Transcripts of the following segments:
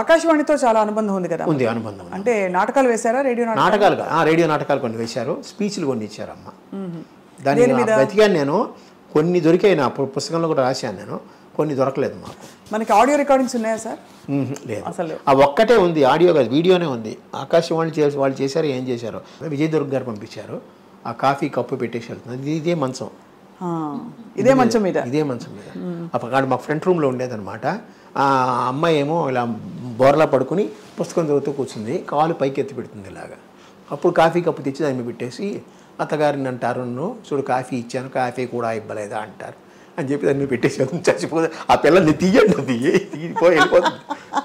ఆకాశవాణితో చాలా అనుబంధం ఉంది కదా? ఉంది, అనుబంధం. అంటే నాటకాలు వేశారా? రేడియో నాటకాలు కొన్ని వేశారు, స్పీచ్లు కొన్ని ఇచ్చారు అమ్మ. దాని వెతికాను నేను, కొన్ని దొరికాయి, నా పుస్తకంలో కూడా రాశాను నేను, కొన్ని దొరకలేదు మాకు. మనకి ఆడియో రికార్డింగ్స్ ఉన్నాయా సార్? లేదు అసలు, ఆ ఒక్కటే ఉంది, ఆడియో కాదు, వీడియోనే ఉంది. ఆకాశవాణి వాళ్ళు చేశారు, ఏం చేశారు, విజయ్ దుర్గ్ గారు పంపించారు. ఆ కాఫీ కప్పు పెట్టేసి వెళ్తుంది, ఇదే మంచం, ఇదే మంచం మీద అప్పుడు మా ఫ్రంట్ రూమ్లో ఉండేదన్నమాట. ఆ అమ్మాయి ఏమో ఇలా బోర్లా పడుకుని పుస్తకం చదువుతూ కూర్చుంది, కాలు పైకి ఎత్తి పెడుతుంది ఇలాగా. అప్పుడు కాఫీ కప్పు తెచ్చి దాన్ని పెట్టేసి, అత్తగారిని అంటారు, చూడు కాఫీ ఇచ్చాను, కాఫీ కూడా ఇవ్వలేదా అంటారు అని చెప్పి దాన్ని పెట్టేసి చచ్చిపోతే, ఆ పిల్లల్ని తీయండి, తీగిపోయి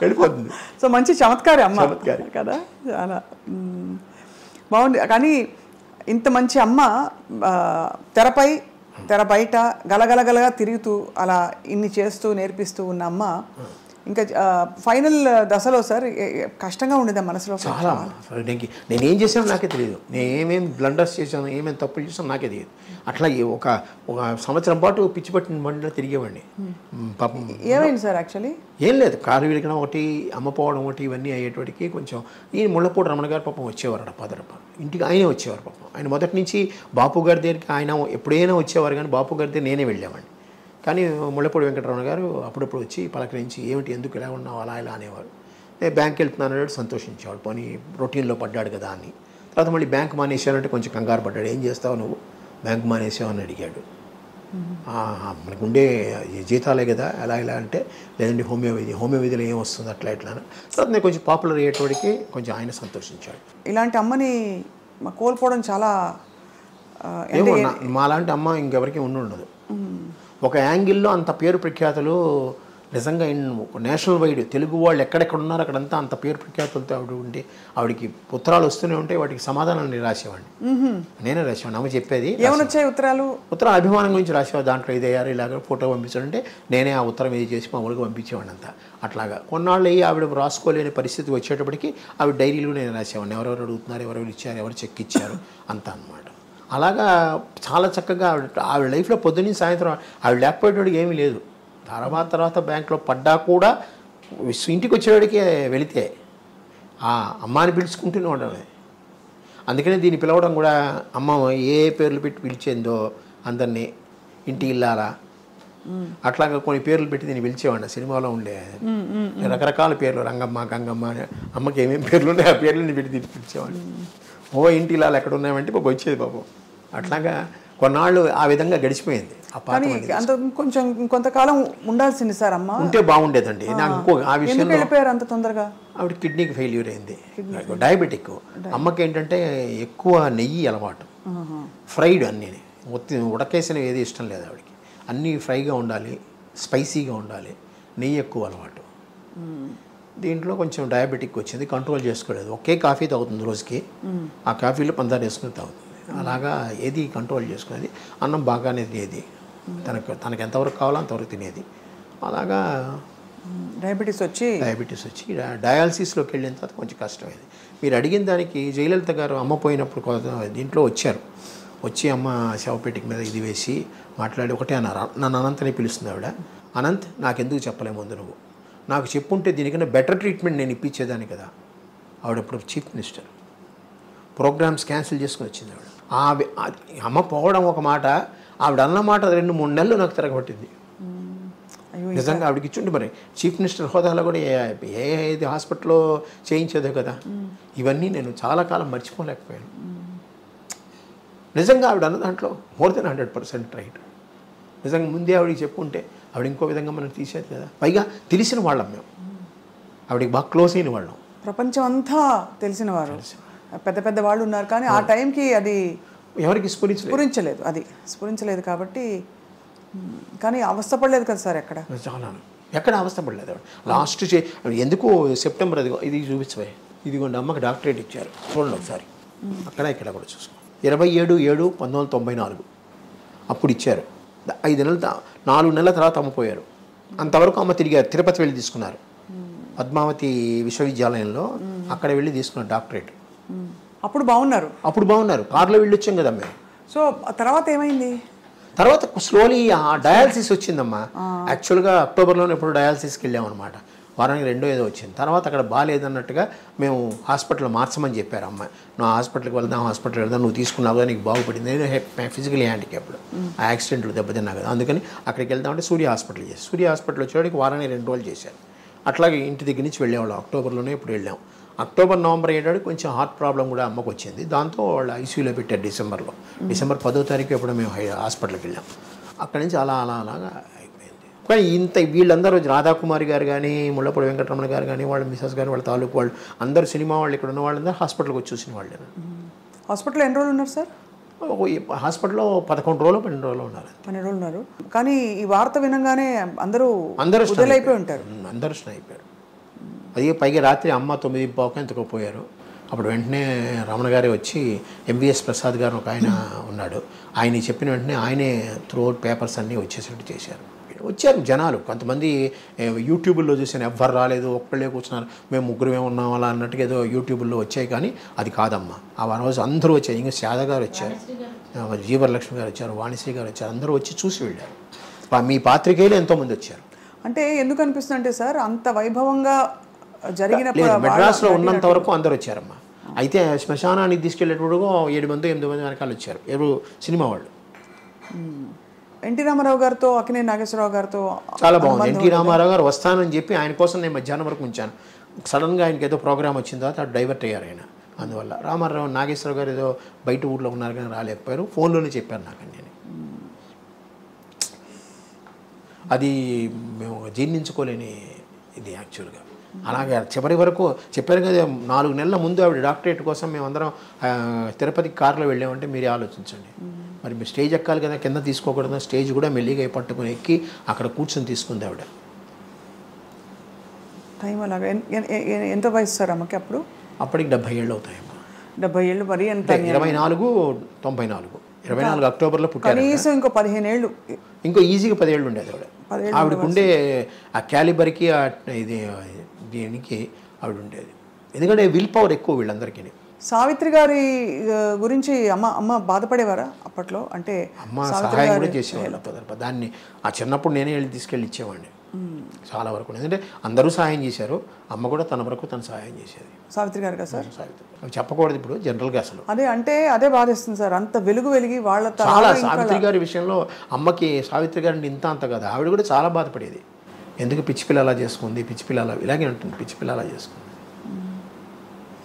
వెళ్ళిపోతుంది. సో మంచి చమత్కారి అమ్మ కదా, చాలా బాగుంది. కానీ ఇంత మంచి అమ్మ తెర బయట గలగలగలగా తిరుగుతూ అలా ఇన్ని చేస్తూ నేర్పిస్తూ ఉన్న అమ్మ ఇంకా ఫైనల్ దశలో సార్ కష్టంగా ఉండేదా మనసులో? చాలా. నేనేం చేశానో నాకే తెలియదు, నేను ఏమేమి బ్లండర్స్ చేశాను, ఏమేమి తప్పులు చేశాను నాకే తెలియదు. అట్లా ఒక సంవత్సరం పాటు పిచ్చి పట్టిన బండిలో తిరిగేవాడిని. పాపం ఏమైంది సార్? యాక్చువల్లీ ఏం లేదు, కారు విరగడం ఒకటి, అమ్మపోవడం ఒకటి, ఇవన్నీ అయ్యేటికి కొంచెం. ఈ ముళ్ళపూడి రమణ గారు పాపం వచ్చేవారు, పదరప ఇంటికి ఆయనే వచ్చేవారు పాపం. ఆయన మొదటి నుంచి బాపు గారి దగ్గరికి ఆయన ఎప్పుడైనా వచ్చేవారు, కానీ బాపు గారి దగ్గర నేనే వెళ్ళేవాడిని. కానీ ముళ్ళపూడి వెంకటరమణ గారు అప్పుడప్పుడు వచ్చి పలకరించి, ఏమిటి ఎందుకు ఇలా ఉన్నావు అలా ఇలా అనేవారు. నేను బ్యాంక్ వెళ్తున్నాను అన్నాడు, సంతోషించేవాడు, పోనీ రొటీన్లో పడ్డాడు కదా అని. తర్వాత మళ్ళీ బ్యాంక్ మానేసానంటే కొంచెం కంగారు పడ్డాడు, ఏం చేస్తావు నువ్వు బ్యాంక్ మానేసావు అని అడిగాడు. మనకు ఉండే జీతాలే కదా ఎలా ఇలా అంటే, లేదండి హోమియోపతిలో ఏం వస్తుంది అట్లా ఇట్లా. తర్వాత నేను కొంచెం పాపులర్ అయ్యేటోడికి కొంచెం ఆయన సంతోషించాడు. ఇలాంటి అమ్మని కోల్పోవడం చాలా, ఏమో మాలాంటి అమ్మ ఇంకెవరికి ఉండదు. ఒక యాంగిల్లో అంత పేరు ప్రఖ్యాతులు నిజంగా నేషనల్ వైడ్ తెలుగు వాళ్ళు ఎక్కడెక్కడ ఉన్నారో అక్కడంతా అంత పేరు ప్రఖ్యాతులతో ఆవిడ ఉండి, ఆవిడకి ఉత్తరాలు వస్తూనే ఉంటాయి, వాటికి సమాధానాలు రాసేవాడిని, నేనే రాసేవాడిని. అమ్మ చెప్పేది ఏమొచ్చాయి ఉత్తరాలు అభిమానం గురించి రాసేవాడు. దాంట్లో ఇదయ్యారు ఇలాగ ఫోటో పంపించాలంటే నేనే ఆ ఉత్తరం ఇది చేసి మామూలుగా పంపించేవాడిని అంతా. అట్లాగా కొన్నాళ్ళు అయ్యి ఆవిడ రాసుకోలేని పరిస్థితి వచ్చేటప్పటికి ఆవిడ డైరీలో నేను రాసేవాడిని, ఎవరెవరు అడుగుతున్నారు, ఎవరెవరు ఇచ్చారు, ఎవరు చెక్ ఇచ్చారు అంతా అనమాట. అలాగా చాలా చక్కగా ఆవిడ లైఫ్లో పొద్దున్నీ సాయంత్రం ఆవిడ లేకపోయేటోడికి ఏమీ లేదు. తర్వాత బ్యాంక్లో పడ్డా కూడా ఇంటికి వచ్చేవాడికి వెళితే ఆ అమ్మాని పిలుచుకుంటూనే ఉండమే. అందుకనే దీన్ని పిలవడం కూడా, అమ్మ ఏ పేర్లు పెట్టి పిలిచేందో అందరినీ, ఇంటి ఇల్లారా అట్లాగా కొన్ని పేర్లు పెట్టి దీన్ని పిలిచేవాడిని. సినిమాలో ఉండే రకరకాల పేర్లు, రంగమ్మ, గంగమ్మ, అమ్మకి ఏమేమి పేర్లు ఉన్నాయో ఆ పేర్లని పెట్టి దీన్ని పిలిచేవాడిని. ఇంటి ఇల్లాలు ఎక్కడ ఉన్నాయంటే పాపం వచ్చేది పాపం. అట్లాగా కొన్నాళ్ళు ఆ విధంగా గడిచిపోయింది. అంత కొంచెం కొంతకాలం ఉండాల్సింది సార్ అమ్మ, ఉంటే బాగుండేదండి. నాకు ఇంకో ఆ విషయంలో వెళ్ళిపోయారు అంత తొందరగా. ఆవిడ కిడ్నీకి ఫెయిల్యూర్ అయింది, డయాబెటిక్. అమ్మకి ఏంటంటే ఎక్కువ నెయ్యి అలవాటు, ఫ్రైడ్ అన్నీ, ఉడకేసినవి ఏది ఇష్టం లేదు ఆవిడకి, అన్నీ ఫ్రైగా ఉండాలి, స్పైసీగా ఉండాలి, నెయ్యి ఎక్కువ అలవాటు. దీంట్లో కొంచెం డయాబెటిక్ వచ్చింది, కంట్రోల్ చేసుకోలేదు. ఒకే కాఫీ తాగుతుంది రోజుకి, ఆ కాఫీలో పంచదార వేసుకుని తాగుతుంది. అలాగా ఏది కంట్రోల్ చేసుకునేది, అన్నం బాగానే తినేది, తనకు ఎంతవరకు కావాలో అంతవరకు తినేది. అలాగా డయాబెటీస్ వచ్చి డయాలసిస్లోకి వెళ్ళిన తర్వాత కొంచెం కష్టమైంది. మీరు అడిగిన దానికి జయలలిత గారు అమ్మ పోయినప్పుడు దీంట్లో వచ్చి అమ్మ శవపేటిక మీద ఇది వేసి మాట్లాడి ఒకటే అన్నారు, నన్ను అనంత్ అని పిలుస్తుంది ఆవిడ. అనంత్, నాకెందుకు చెప్పలే ముందు నువ్వు, నాకు చెప్పుంటే దీనికన్నా బెటర్ ట్రీట్మెంట్ నేను ఇప్పించేదాన్ని కదా. ఆవిడప్పుడు చీఫ్ మినిస్టర్, ప్రోగ్రామ్స్ క్యాన్సిల్ చేసుకుని వచ్చింది ఆవిడ. అమ్మ పోవడం ఒక మాట, ఆవిడ అన్నమాట 2-3 నెలలు నాకు తిరగబట్టింది నిజంగా. ఆవిడకి ఇచ్చుంటే మరి చీఫ్ మినిస్టర్ హోదాలో కూడా ఏది హాస్పిటల్లో చేయించేదే కదా. ఇవన్నీ నేను చాలా కాలం మర్చిపోలేకపోయాను. నిజంగా ఆవిడ అన్న దాంట్లో మోర్ దెన్ 100% రైట్. నిజంగా ముందే ఆవిడకి చెప్పుంటే ఆవిడ ఇంకో విధంగా మనం తీసేది కదా. పైగా తెలిసిన వాళ్ళం మేము, ఆవిడకి బాగా క్లోజ్ అయిన వాళ్ళం, ప్రపంచం అంతా తెలిసిన వారు, పెద్ద పెద్ద వాళ్ళు ఉన్నారు. కానీ ఆ టైంకి అది ఎవరికి స్ఫురించలేదు కాబట్టి. కానీ అవస్థపడలేదు కదా సార్ ఎక్కడ అవస్థపడలేదు. లాస్ట్ ఎందుకు సెప్టెంబర్ ఇది చూపించబోయే, ఇదిగోండి అమ్మకి డాక్టరేట్ ఇచ్చారు, చూడండి ఒకసారి, అక్కడ ఇక్కడ కూడా చూసుకో. 27/7/1994 అప్పుడు ఇచ్చారు. 4 నెలల తర్వాత అమ్మపోయారు. అంతవరకు అమ్మ తిరిగారు, తిరుపతి వెళ్ళి తీసుకున్నారు, పద్మావతి విశ్వవిద్యాలయంలో అక్కడ వెళ్ళి తీసుకున్నారు డాక్టరేట్. అప్పుడు బాగున్నారు, కారులో వెళ్ళి వచ్చాం కదా మేము. సో తర్వాత ఏమైంది? తర్వాత స్లోలీ డయాలసిస్ వచ్చిందమ్మా. యాక్చువల్గా అక్టోబర్లోనే ఎప్పుడు డయాలసిస్కి వెళ్ళామన్నమాట. వారానికి రెండో ఏదో వచ్చింది. తర్వాత అక్కడ బాగాలేదన్నట్టుగా మేము హాస్పిటల్ మార్చమని చెప్పారు అమ్మాయి. నువ్వు హాస్పిటల్కి వెళ్దాం, హాస్పిటల్కి వెళ్దాం, నువ్వు తీసుకున్నావు కదా నీకు బాగుపడింది. నేను ఫిజికలీ హ్యాండిక్యాప్డ్, ఆ యాక్సిడెంట్లు దెబ్బతిన్నా కదా, అందుకని అక్కడికి వెళ్దామంటే సూర్య హాస్పిటల్ చేసి సూర్య హాస్పిటల్ వచ్చేవాడికి వారానికి 2 రోజులు చేశారు. అట్లాగే ఇంటి దగ్గర నుంచి వెళ్ళేవాళ్ళం. అక్టోబర్లోనే ఇప్పుడు వెళ్ళాం. అక్టోబర్ నవంబర్ అయ్యేటానికి కొంచెం హార్ట్ ప్రాబ్లం కూడా అమ్మకు వచ్చింది. దాంతో వాళ్ళు ఐసీయూలో పెట్టారు డిసెంబర్లో. డిసెంబర్ 10వ తారీఖు ఎప్పుడు మేము హాస్పిటల్కి వెళ్ళాం. అక్కడి నుంచి అలాగా అయిపోయింది. కానీ వీళ్ళందరూ రాధాకుమారి గారు కానీ, ముళ్ళపూడి వెంకటరమణ గారు కానీ, వాళ్ళ మిసెస్ గారు, వాళ్ళ తాలూకు వాళ్ళు అందరూ, సినిమా వాళ్ళు ఇక్కడ ఉన్న వాళ్ళందరూ హాస్పిటల్కి వచ్చి చూసిన వాళ్ళే. హాస్పిటల్లో ఎన్ని రోజులు ఉన్నారు సార్? హాస్పిటల్లో 11 రోజులు 12 రోజులు ఉన్నారు. 12 రోజులు ఉన్నారు. కానీ ఈ వార్త వినగానే అందరూ వదిలైపోయి ఉంటారు. అందరూ అయిపోయారు. అది పైగా రాత్రి అమ్మ 9:15 ఎంతకో పోయారు. అప్పుడు వెంటనే రమణ గారే వచ్చి, ఎంవిఎస్ ప్రసాద్ గారు ఒక ఆయన ఉన్నాడు, ఆయన చెప్పిన వెంటనే ఆయనే త్రూఅవుట్ పేపర్స్ అన్నీ వచ్చేసినట్టు చేశారు. వచ్చారు జనాలు. కొంతమంది యూట్యూబ్లో చూసాను, ఎవ్వరు రాలేదు, ఒక్కళ్ళే కూర్చున్నారు, మేము ముగ్గురమే ఉన్నాం అలా అన్నట్టుగా ఏదో యూట్యూబ్లో వచ్చాయి. కానీ అది కాదమ్మా. ఆ రోజు అందరూ వచ్చారు. ఇంకా శారద గారు వచ్చారు, జీవరలక్ష్మి గారు వచ్చారు, వాణిశ్రీ గారు వచ్చారు. అందరూ వచ్చి చూసి వెళ్ళారు. మీ పాత్రికేయులు ఎంతోమంది వచ్చారు. అంటే ఎందుకు అనిపిస్తుంది అంటే సార్, అంత వైభవంగా జరిగినప్పుడు మెడ్రాస్లో ఉన్నంత వరకు అందరూ వచ్చారమ్మా. అయితే శ్మశానానికి తీసుకెళ్ళేటప్పుడు 7 మంది 8 మంది వెనకాల వచ్చారు, ఎవరు సినిమా వాళ్ళు. ఎన్టీ రామారావు గారితో, అక్కినేని నాగేశ్వరరావు గారితో చాలా బాగుంది. ఎన్టీ రామారావు గారు వస్తానని చెప్పి ఆయన కోసం నేను మధ్యాహ్నం వరకు ఉంచాను. సడన్గా ఆయనకి ఏదో ప్రోగ్రామ్ వచ్చిన తర్వాత అటు డైవర్ట్ అయ్యారు ఆయన. అందువల్ల రామారావు, నాగేశ్వరరావు గారు ఏదో బయట ఊళ్ళో ఉన్నారు కానీ రాలేకపోయారు. ఫోన్లోనే చెప్పారు నాకు. నేను అది మేము జీర్ణించుకోలేని ఇది యాక్చువల్గా. అలాగే చివరి వరకు చెప్పారు కదా, 4 నెలల ముందు ఆవిడ డాక్టరేట్ కోసం మేమందరం తిరుపతికి కారులో వెళ్ళామంటే మీరే ఆలోచించండి. మరి మీరు స్టేజ్ ఎక్కాలి కదా, కింద తీసుకోకూడదు. స్టేజ్ కూడా మెల్లిగా పట్టుకుని ఎక్కి అక్కడ కూర్చొని తీసుకుంది ఆవిడ. టైం అలాగా. ఎంత వయసు సార్ అమ్మకి అప్పుడు? అప్పటికి 70 ఏళ్ళు అవుతాయమ్మా. 70 ఏళ్ళు మరి ఎంత? 24, 94. 24 అక్టోబర్లో పుట్టారు. కనీసం ఇంకో 15 ఏళ్ళు, ఇంకో ఈజీగా 10 ఏళ్ళు ఉండేది ఆవిడ. ఆవిడకుండే ఆ క్యాలిబర్కి ఇది దీనికి ఆవిడ ఉండేది. ఎందుకంటే విల్ పవర్ ఎక్కువ వీళ్ళందరికీ. సావిత్రి గారి గురించి అమ్మ బాధపడేవారా అప్పట్లో? అంటే అమ్మ సహాయం కూడా చేసేవాళ్ళు. దాన్ని ఆ చిన్నప్పుడు నేనే వెళ్ళి తీసుకెళ్ళి ఇచ్చేవాడిని చాలా వరకు. ఎందుకంటే అందరూ సహాయం చేశారు, అమ్మ కూడా తన వరకు తను సహాయం చేసేది. సావిత్రి గారు కదా సార్? సావిత్రి అవి చెప్పకూడదు ఇప్పుడు జనరల్గా అసలు. అదే బాధిస్తుంది సార్. అంత వెలిగి వాళ్ళ చాలా. సావిత్రి గారి విషయంలో అమ్మకి సావిత్రి గారిని అంత కదా, ఆవిడ కూడా చాలా బాధపడేది. ఎందుకు పిచ్చి పిల్ల అలా చేసుకుంది, పిచ్చి పిల్ల అలా ఇలాగే ఉంటుంది, పిచ్చి పిల్ల అలా చేసుకుంది.